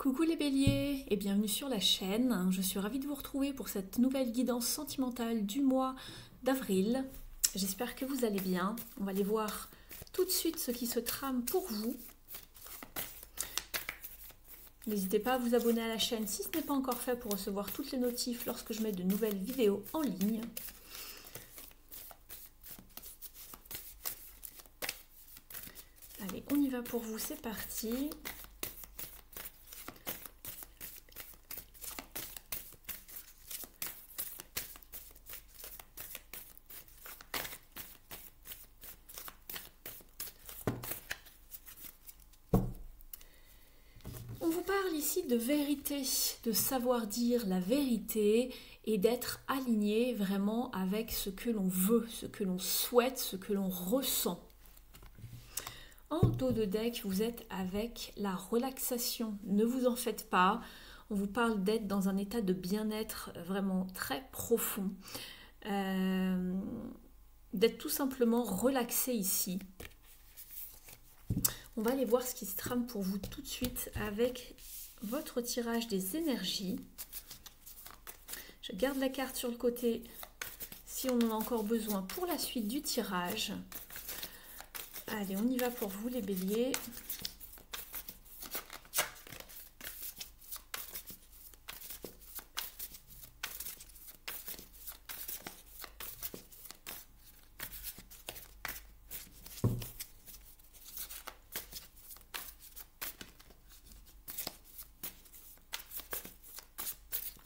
Coucou les béliers et bienvenue sur la chaîne. Je suis ravie de vous retrouver pour cette nouvelle guidance sentimentale du mois d'avril. J'espère que vous allez bien. On va aller voir tout de suite ce qui se trame pour vous. N'hésitez pas à vous abonner à la chaîne si ce n'est pas encore fait pour recevoir toutes les notifs lorsque je mets de nouvelles vidéos en ligne. Allez, on y va pour vous, c'est parti. On vous parle ici de vérité, de savoir dire la vérité et d'être aligné vraiment avec ce que l'on veut, ce que l'on souhaite, ce que l'on ressent. En dos de deck, vous êtes avec la relaxation. Ne vous en faites pas. On vous parle d'être dans un état de bien-être vraiment très profond. D'être tout simplement relaxé ici. On va aller voir ce qui se trame pour vous tout de suite avec votre tirage des énergies. Je garde la carte sur le côté si on en a encore besoin pour la suite du tirage. Allez, on y va pour vous les béliers.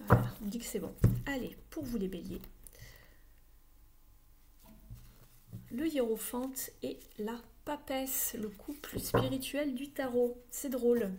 Voilà, on dit que c'est bon. Allez, pour vous les béliers. Le hiérophante et la papesse, le couple spirituel du tarot. C'est drôle.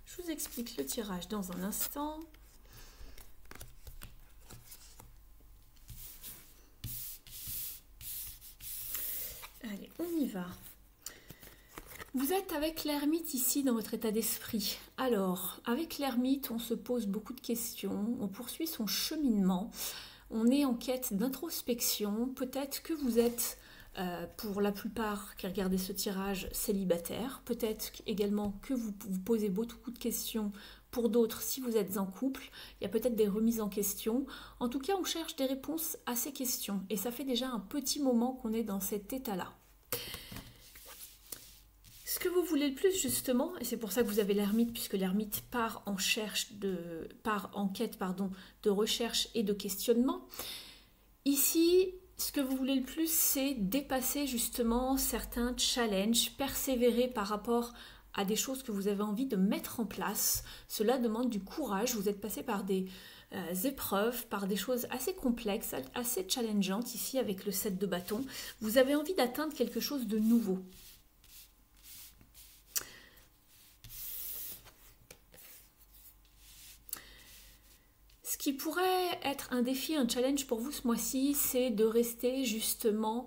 Je vous explique le tirage dans un instant. Allez, on y va. Vous êtes avec l'ermite ici dans votre état d'esprit. Alors, avec l'ermite, on se pose beaucoup de questions, on poursuit son cheminement, on est en quête d'introspection. Peut-être que vous êtes, pour la plupart qui regardez ce tirage, célibataire. Peut-être également que vous vous posez beaucoup de questions. Pour d'autres, si vous êtes en couple, il y a peut-être des remises en question. En tout cas, on cherche des réponses à ces questions. Et ça fait déjà un petit moment qu'on est dans cet état-là. Ce que vous voulez le plus justement, et c'est pour ça que vous avez l'ermite, puisque l'ermite part en quête de recherche et de questionnement. Ici, ce que vous voulez le plus, c'est dépasser justement certains challenges, persévérer par rapport à des choses que vous avez envie de mettre en place. Cela demande du courage, vous êtes passé par des épreuves, par des choses assez complexes, assez challengeantes ici avec le 7 de bâton. Vous avez envie d'atteindre quelque chose de nouveau. Ce qui pourrait être un défi, un challenge pour vous ce mois-ci, c'est de rester justement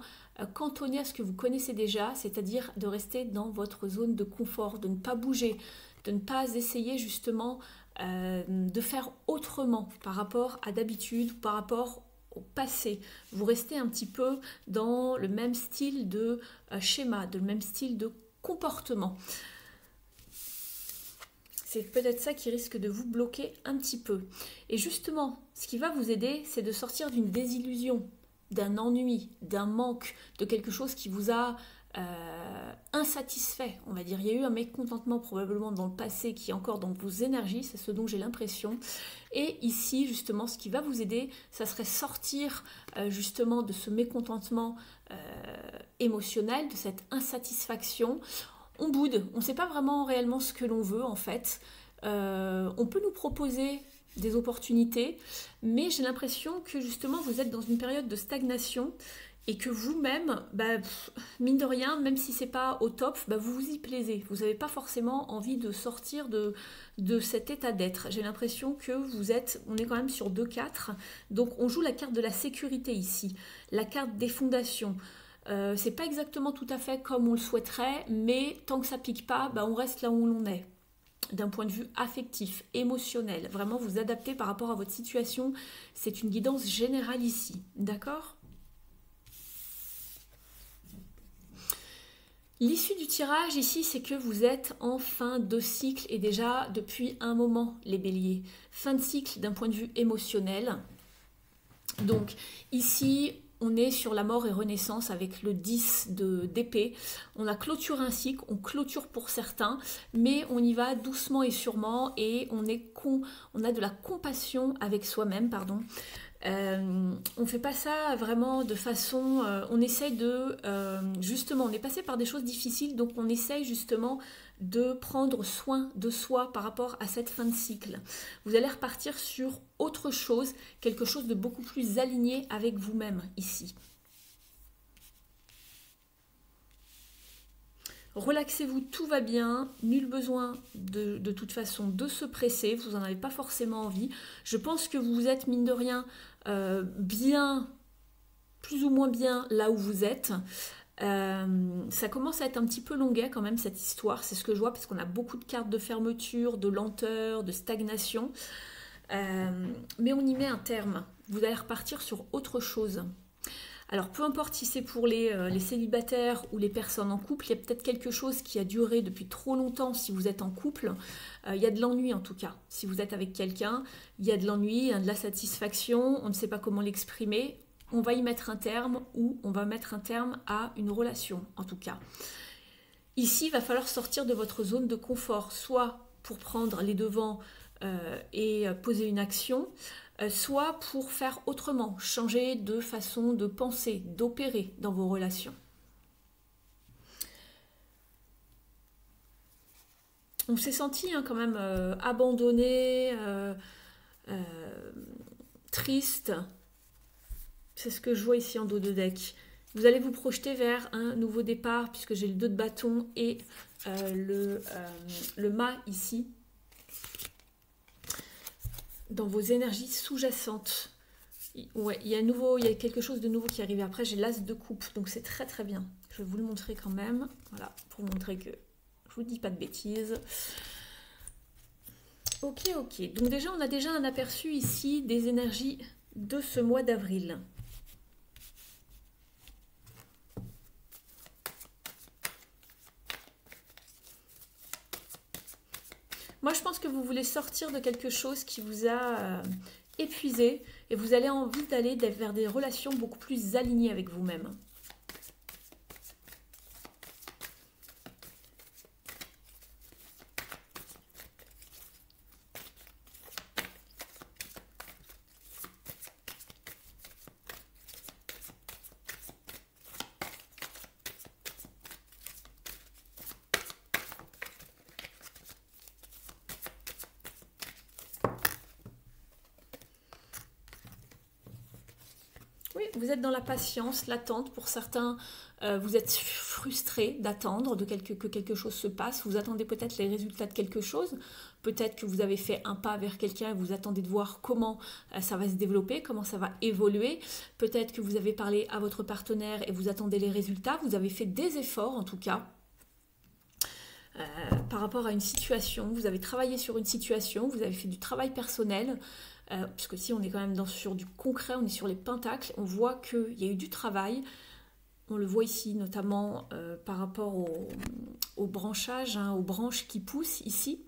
cantonné à ce que vous connaissez déjà, c'est-à-dire de rester dans votre zone de confort, de ne pas bouger, de ne pas essayer justement de faire autrement par rapport à d'habitude, par rapport au passé. Vous restez un petit peu dans le même style de schéma, le même style de comportement. C'est peut-être ça qui risque de vous bloquer un petit peu. Et justement, ce qui va vous aider, c'est de sortir d'une désillusion, d'un ennui, d'un manque, de quelque chose qui vous a insatisfait. On va dire, il y a eu un mécontentement probablement dans le passé qui est encore dans vos énergies, c'est ce dont j'ai l'impression. Et ici, justement, ce qui va vous aider, ça serait sortir justement de ce mécontentement émotionnel, de cette insatisfaction. On boude, on ne sait pas vraiment réellement ce que l'on veut en fait. On peut nous proposer des opportunités, mais j'ai l'impression que justement vous êtes dans une période de stagnation et que vous-même, bah, mine de rien, même si c'est pas au top, bah, vous vous y plaisez. Vous n'avez pas forcément envie de sortir de cet état d'être. J'ai l'impression que vous êtes, on est quand même sur 2-4, donc on joue la carte de la sécurité ici, la carte des fondations. C'est pas exactement tout à fait comme on le souhaiterait, mais tant que ça pique pas, bah, on reste là où l'on est. D'un point de vue affectif, émotionnel, vraiment vous adapter par rapport à votre situation, c'est une guidance générale ici, d'accord? L'issue du tirage ici, c'est que vous êtes en fin de cycle et déjà depuis un moment, les béliers. Fin de cycle d'un point de vue émotionnel. Donc ici, on est sur la mort et renaissance avec le 10 d'épée. On a clôturé un cycle, on clôture pour certains, mais on y va doucement et sûrement et on a de la compassion avec soi-même, pardon. On fait pas ça vraiment de façon... on essaye de... justement, on est passé par des choses difficiles, donc on essaye justement de prendre soin de soi par rapport à cette fin de cycle. Vous allez repartir sur autre chose, quelque chose de beaucoup plus aligné avec vous-même ici. Relaxez-vous, tout va bien, nul besoin de toute façon de se presser, vous n'en avez pas forcément envie. Je pense que vous êtes, mine de rien, bien, plus ou moins bien là où vous êtes. Ça commence à être un petit peu longuet quand même cette histoire, c'est ce que je vois parce qu'on a beaucoup de cartes de fermeture, de lenteur, de stagnation. Mais on y met un terme, vous allez repartir sur autre chose. Alors peu importe si c'est pour les célibataires ou les personnes en couple, il y a peut-être quelque chose qui a duré depuis trop longtemps si vous êtes en couple. Il y a de l'ennui en tout cas. Si vous êtes avec quelqu'un, il y a de l'ennui, de la satisfaction, on ne sait pas comment l'exprimer. On va y mettre un terme ou on va mettre un terme à une relation en tout cas. Ici, il va falloir sortir de votre zone de confort, soit pour prendre les devants et poser une action, soit pour faire autrement, changer de façon de penser, d'opérer dans vos relations. On s'est senti quand même abandonné, triste. C'est ce que je vois ici en dos de deck. Vous allez vous projeter vers un nouveau départ, puisque j'ai le 2 de bâton et le mât ici. Dans vos énergies sous-jacentes. Ouais, il y a quelque chose de nouveau qui arrive. Après, j'ai l'as de coupe, donc c'est très très bien. Je vais vous le montrer quand même. Voilà, pour montrer que je vous dis pas de bêtises. Ok. Donc déjà, on a déjà un aperçu ici des énergies de ce mois d'avril. Moi, je pense que vous voulez sortir de quelque chose qui vous a épuisé et vous avez envie d'aller vers des relations beaucoup plus alignées avec vous-même. Oui, vous êtes dans la patience, l'attente. Pour certains, vous êtes frustré d'attendre que quelque chose se passe. Vous attendez peut-être les résultats de quelque chose. Peut-être que vous avez fait un pas vers quelqu'un et vous attendez de voir comment ça va se développer, comment ça va évoluer. Peut-être que vous avez parlé à votre partenaire et vous attendez les résultats. Vous avez fait des efforts en tout cas. Par rapport à une situation, vous avez travaillé sur une situation, vous avez fait du travail personnel, puisque si on est quand même sur du concret, on est sur les pentacles, on voit qu'il y a eu du travail, on le voit ici notamment par rapport au branchage, aux branches qui poussent ici,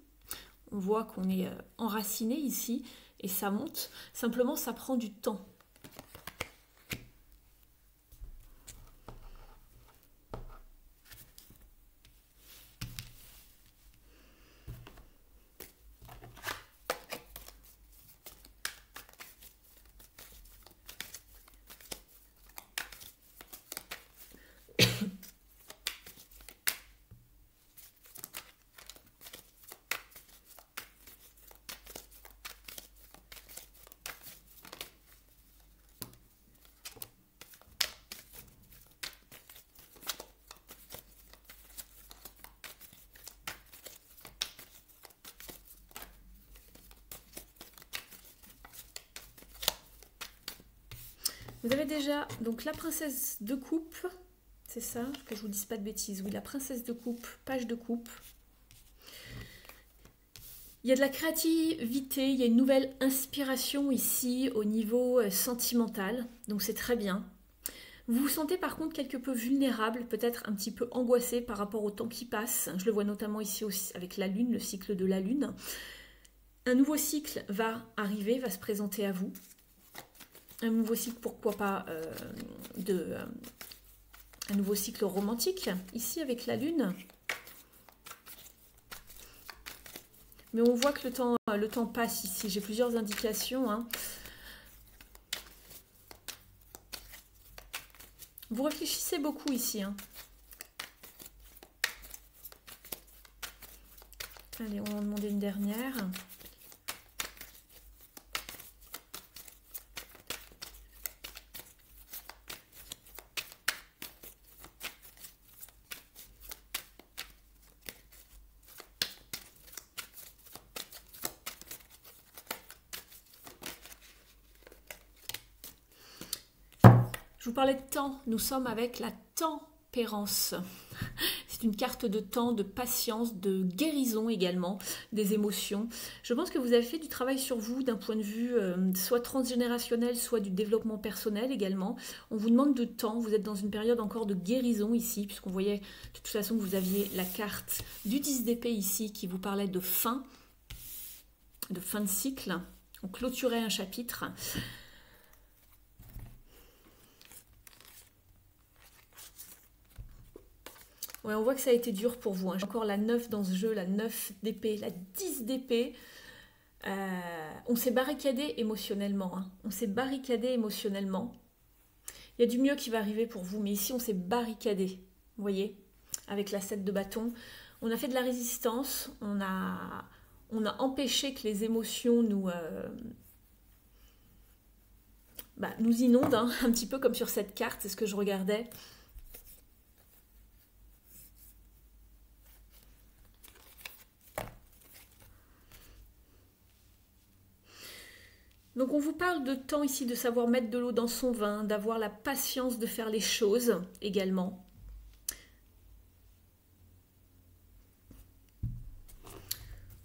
on voit qu'on est enraciné ici et ça monte, simplement ça prend du temps. Vous avez déjà donc la princesse de coupe, c'est ça, que je vous dise pas de bêtises. Oui, la princesse de coupe, page de coupe. Il y a de la créativité, il y a une nouvelle inspiration ici au niveau sentimental, donc c'est très bien. Vous vous sentez par contre quelque peu vulnérable, peut-être un petit peu angoissé par rapport au temps qui passe. Je le vois notamment ici aussi avec la lune, le cycle de la lune. Un nouveau cycle va arriver, va se présenter à vous. Un nouveau cycle, pourquoi pas, un nouveau cycle romantique, ici avec la lune. Mais on voit que le temps passe ici. J'ai plusieurs indications. Hein. Vous réfléchissez beaucoup ici. Hein. Allez, on va en demander une dernière. Je vous parlais de temps, nous sommes avec la tempérance. C'est une carte de temps, de patience, de guérison également, des émotions. Je pense que vous avez fait du travail sur vous d'un point de vue soit transgénérationnel, soit du développement personnel également. On vous demande de temps, vous êtes dans une période encore de guérison ici, puisqu'on voyait de toute façon que vous aviez la carte du 10 d'épée ici qui vous parlait de fin de cycle. On clôturait un chapitre. Ouais, on voit que ça a été dur pour vous. Hein. J'ai encore la 9 dans ce jeu, la 9 d'épée, la 10 d'épée. On s'est barricadé émotionnellement. Hein. On s'est barricadé émotionnellement. Il y a du mieux qui va arriver pour vous, mais ici on s'est barricadé. Vous voyez, avec la 7 de bâton. On a fait de la résistance. On a empêché que les émotions nous inondent. Hein, un petit peu comme sur cette carte, c'est ce que je regardais. Donc on vous parle de temps ici, de savoir mettre de l'eau dans son vin, d'avoir la patience de faire les choses également.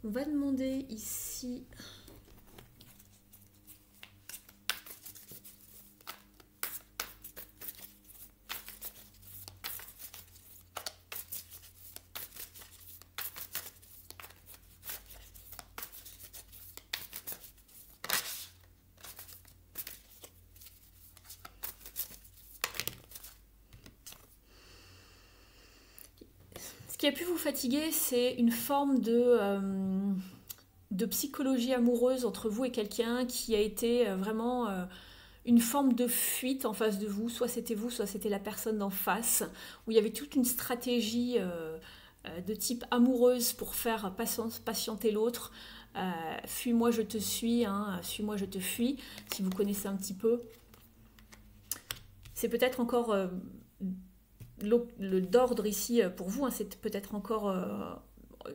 On va demander ici... Ce qui a pu vous fatiguer, c'est une forme de psychologie amoureuse entre vous et quelqu'un qui a été vraiment une forme de fuite en face de vous. Soit c'était vous, soit c'était la personne d'en face, où il y avait toute une stratégie de type amoureuse pour faire patienter l'autre. Fuis-moi, je te suis, hein, suis-moi, je te fuis, si vous connaissez un petit peu. C'est peut-être encore... le d'ordre ici pour vous, hein, c'est peut-être encore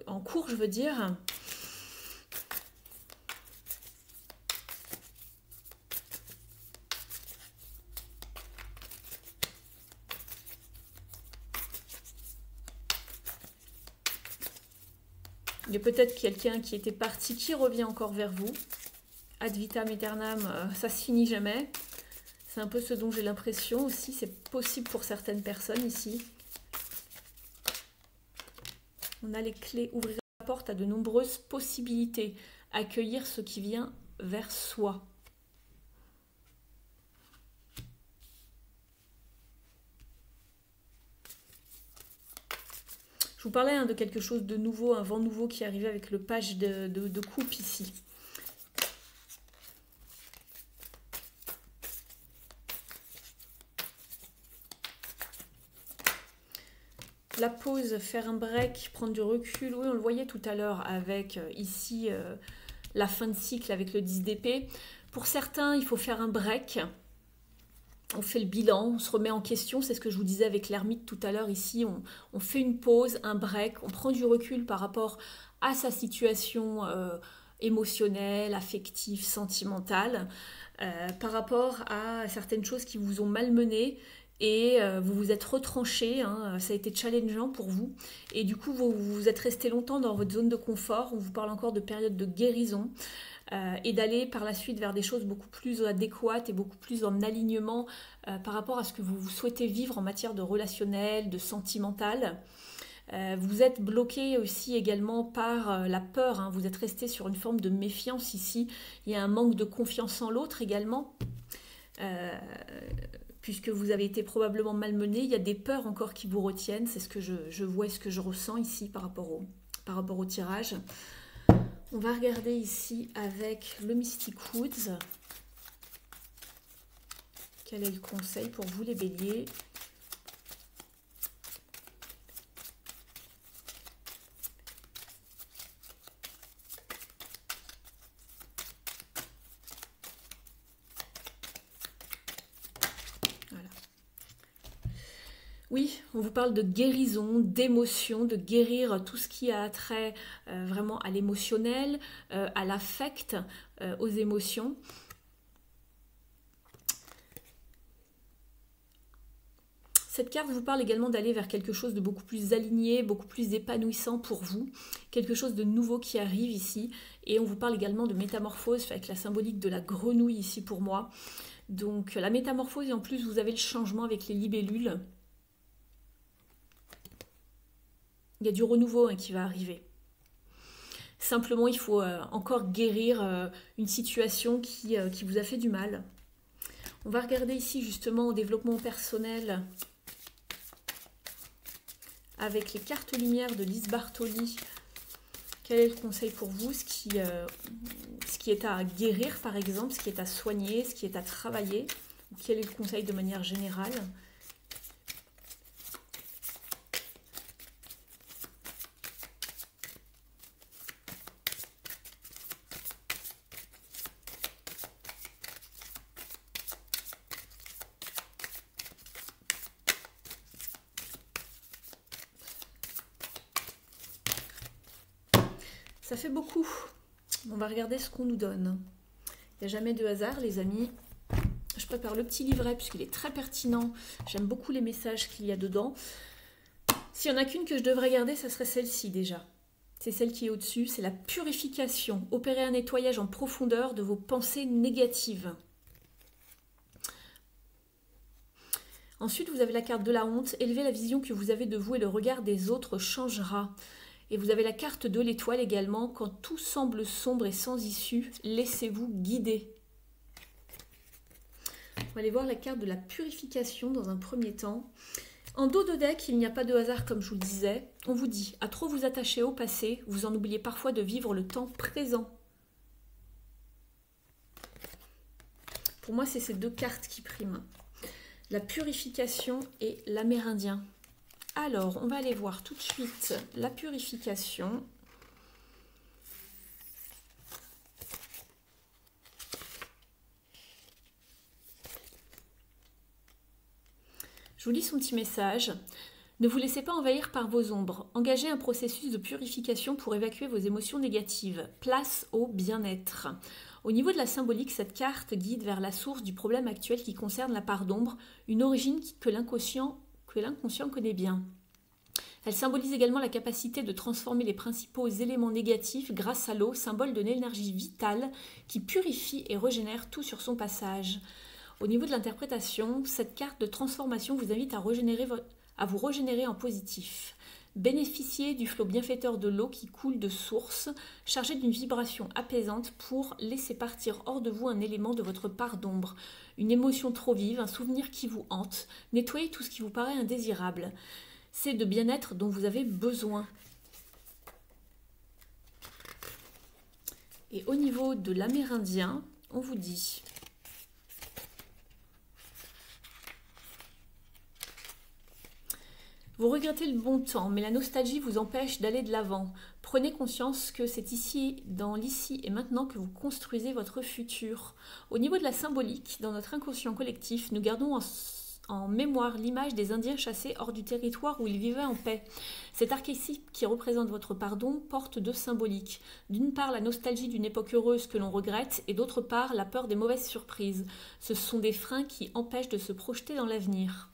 en cours, je veux dire. Il y a peut-être quelqu'un qui était parti, qui revient encore vers vous. Ad vitam aeternam, ça se finit jamais. C'est un peu ce dont j'ai l'impression aussi. C'est possible pour certaines personnes ici. On a les clés. Ouvrir la porte à de nombreuses possibilités. Accueillir ce qui vient vers soi. Je vous parlais hein, de quelque chose de nouveau, un vent nouveau qui arrivait avec le page de coupe ici. La pause, faire un break, prendre du recul, oui on le voyait tout à l'heure avec ici la fin de cycle avec le 10 d'épée. Pour certains, il faut faire un break. On fait le bilan, on se remet en question, c'est ce que je vous disais avec l'ermite tout à l'heure ici. On fait une pause, un break, on prend du recul par rapport à sa situation émotionnelle, affective, sentimentale. par rapport à certaines choses qui vous ont malmené et vous vous êtes retranché, hein, ça a été challengeant pour vous et du coup vous êtes resté longtemps dans votre zone de confort. On vous parle encore de période de guérison et d'aller par la suite vers des choses beaucoup plus adéquates et beaucoup plus en alignement par rapport à ce que vous souhaitez vivre en matière de relationnel, de sentimental. Vous êtes bloqué aussi également par la peur, hein. Vous êtes resté sur une forme de méfiance ici. Il y a un manque de confiance en l'autre également, puisque vous avez été probablement malmené. Il y a des peurs encore qui vous retiennent, c'est ce que je vois et ce que je ressens ici par rapport au tirage. On va regarder ici avec le Mystic Woods. Quel est le conseil pour vous les béliers ? Oui, on vous parle de guérison, d'émotion, de guérir tout ce qui a trait vraiment à l'émotionnel, à l'affect, aux émotions. Cette carte vous parle également d'aller vers quelque chose de beaucoup plus aligné, beaucoup plus épanouissant pour vous, quelque chose de nouveau qui arrive ici. Et on vous parle également de métamorphose avec la symbolique de la grenouille ici pour moi. Donc la métamorphose et en plus vous avez le changement avec les libellules. Il y a du renouveau qui va arriver. Simplement, il faut encore guérir une situation qui vous a fait du mal. On va regarder ici justement au développement personnel avec les cartes lumière de Lise Bartoli. Quel est le conseil pour vous? Ce qui est à guérir par exemple, ce qui est à soigner, ce qui est à travailler. Quel est le conseil de manière générale? Ça fait beaucoup. On va regarder ce qu'on nous donne. Il n'y a jamais de hasard, les amis. Je prépare le petit livret puisqu'il est très pertinent. J'aime beaucoup les messages qu'il y a dedans. S'il n'y en a qu'une que je devrais garder, ça serait celle-ci déjà. C'est celle qui est au-dessus. C'est la purification. Opérer un nettoyage en profondeur de vos pensées négatives. Ensuite, vous avez la carte de la honte. Élever la vision que vous avez de vous et le regard des autres changera. Et vous avez la carte de l'étoile également. Quand tout semble sombre et sans issue, laissez-vous guider. On va aller voir la carte de la purification dans un premier temps. En dos de deck, il n'y a pas de hasard comme je vous le disais. On vous dit, à trop vous attacher au passé, vous en oubliez parfois de vivre le temps présent. Pour moi, c'est ces deux cartes qui priment. La purification et l'amérindien. Alors, on va aller voir tout de suite la purification. Je vous lis son petit message. Ne vous laissez pas envahir par vos ombres. Engagez un processus de purification pour évacuer vos émotions négatives. Place au bien-être. Au niveau de la symbolique, cette carte guide vers la source du problème actuel qui concerne la part d'ombre, une origine que l'inconscient connaît bien. Elle symbolise également la capacité de transformer les principaux éléments négatifs grâce à l'eau, symbole de l'énergie vitale qui purifie et régénère tout sur son passage. Au niveau de l'interprétation, cette carte de transformation vous invite à vous régénérer en positif. Bénéficiez du flot bienfaiteur de l'eau qui coule de source, chargé d'une vibration apaisante pour laisser partir hors de vous un élément de votre part d'ombre, une émotion trop vive, un souvenir qui vous hante. Nettoyez tout ce qui vous paraît indésirable. C'est de bien-être dont vous avez besoin. Et au niveau de l'amérindien, on vous dit... Vous regrettez le bon temps, mais la nostalgie vous empêche d'aller de l'avant. Prenez conscience que c'est ici, dans l'ici et maintenant que vous construisez votre futur. Au niveau de la symbolique, dans notre inconscient collectif, nous gardons en mémoire l'image des Indiens chassés hors du territoire où ils vivaient en paix. Cet archétype qui représente votre pardon porte deux symboliques. D'une part, la nostalgie d'une époque heureuse que l'on regrette, et d'autre part, la peur des mauvaises surprises. Ce sont des freins qui empêchent de se projeter dans l'avenir.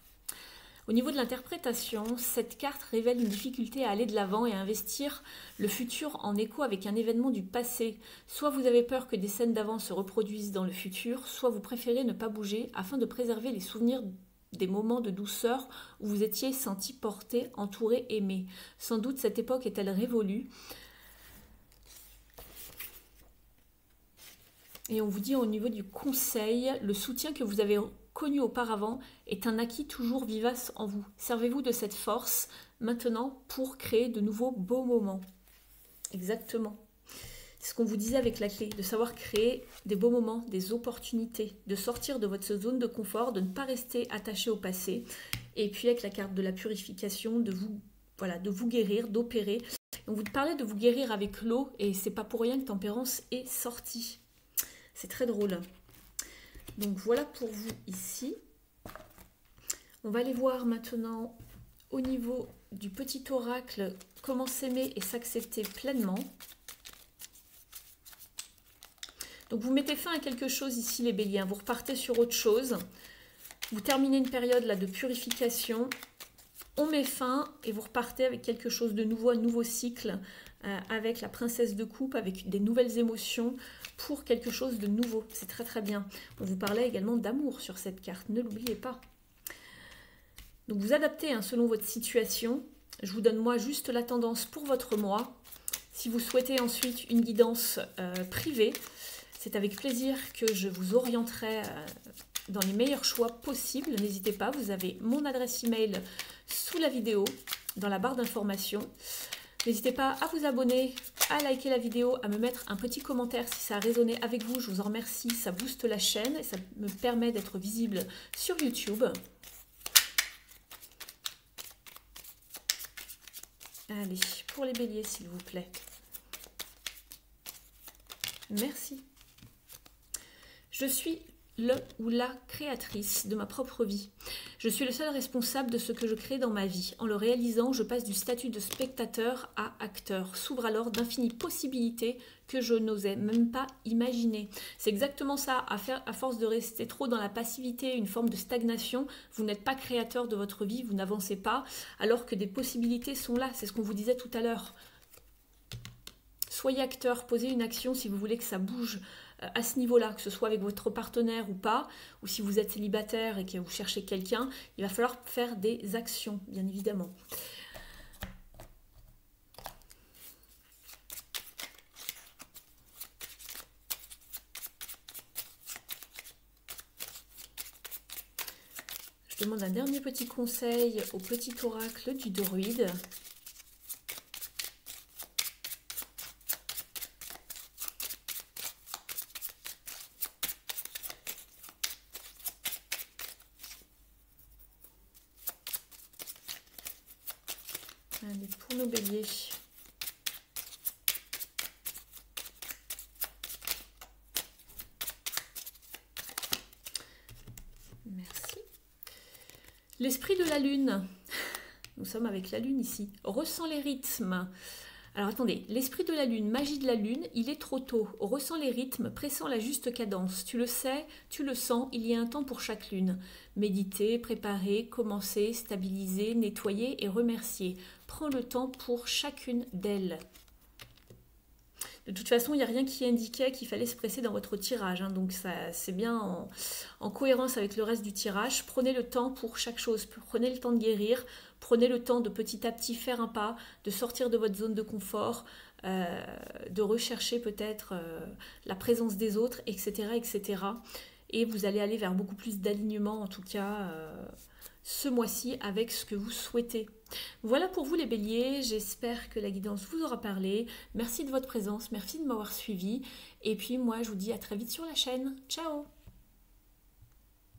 Au niveau de l'interprétation, cette carte révèle une difficulté à aller de l'avant et à investir le futur en écho avec un événement du passé. Soit vous avez peur que des scènes d'avant se reproduisent dans le futur, soit vous préférez ne pas bouger afin de préserver les souvenirs des moments de douceur où vous étiez senti porté, entouré, aimé. Sans doute cette époque est-elle révolue. Et on vous dit au niveau du conseil, le soutien que vous avez connu auparavant est un acquis toujours vivace en vous. Servez-vous de cette force maintenant pour créer de nouveaux beaux moments. Exactement. C'est ce qu'on vous disait avec la clé, de savoir créer des beaux moments, des opportunités, de sortir de votre zone de confort, de ne pas rester attaché au passé. Et puis avec la carte de la purification, de vous guérir, d'opérer. On vous parlait de vous guérir avec l'eau et c'est pas pour rien que Tempérance est sortie. C'est très drôle. Donc voilà pour vous ici. On va aller voir maintenant au niveau du petit oracle comment s'aimer et s'accepter pleinement. Donc vous mettez fin à quelque chose ici les béliers, vous repartez sur autre chose. Vous terminez une période là de purification. On met fin et vous repartez avec quelque chose de nouveau, un nouveau cycle avec la princesse de coupe, avec des nouvelles émotions pour quelque chose de nouveau. C'est très très bien. On vous parlait également d'amour sur cette carte, ne l'oubliez pas. Donc vous adaptez selon votre situation. Je vous donne moi juste la tendance pour votre mois. Si vous souhaitez ensuite une guidance privée, c'est avec plaisir que je vous orienterai dans les meilleurs choix possibles. N'hésitez pas, vous avez mon adresse email sous la vidéo, dans la barre d'informations. N'hésitez pas à vous abonner, à liker la vidéo, à me mettre un petit commentaire si ça a résonné avec vous. Je vous en remercie, ça booste la chaîne et ça me permet d'être visible sur YouTube. Allez, pour les béliers s'il vous plaît. Merci. Je suis le ou la créatrice de ma propre vie. Je suis le seul responsable de ce que je crée dans ma vie. En le réalisant, je passe du statut de spectateur à acteur. S'ouvre alors d'infinies possibilités que je n'osais même pas imaginer. C'est exactement ça, à force de rester trop dans la passivité, une forme de stagnation, vous n'êtes pas créateur de votre vie, vous n'avancez pas, alors que des possibilités sont là. C'est ce qu'on vous disait tout à l'heure. Soyez acteur, posez une action si vous voulez que ça bouge à ce niveau-là, que ce soit avec votre partenaire ou pas, ou si vous êtes célibataire et que vous cherchez quelqu'un, il va falloir faire des actions, bien évidemment. Je demande un dernier petit conseil au petit oracle du druide. Allez, pour nos béliers. Merci. L'esprit de la lune. Nous sommes avec la lune ici. Ressent les rythmes. Alors attendez, l'esprit de la lune, magie de la lune, il est trop tôt. Ressent les rythmes, pressant la juste cadence. Tu le sais, tu le sens, il y a un temps pour chaque lune. Méditer, préparer, commencer, stabiliser, nettoyer et remercier. Prends le temps pour chacune d'elles. De toute façon, il n'y a rien qui indiquait qu'il fallait se presser dans votre tirage. Donc c'est bien en cohérence avec le reste du tirage. Prenez le temps pour chaque chose. Prenez le temps de guérir. Prenez le temps de petit à petit faire un pas, de sortir de votre zone de confort, de rechercher peut-être la présence des autres, etc., etc. Et vous allez aller vers beaucoup plus d'alignement, en tout cas, ce mois-ci, avec ce que vous souhaitez. Voilà pour vous les béliers, j'espère que la guidance vous aura parlé. Merci de votre présence, merci de m'avoir suivi. Et puis moi, je vous dis à très vite sur la chaîne. Ciao!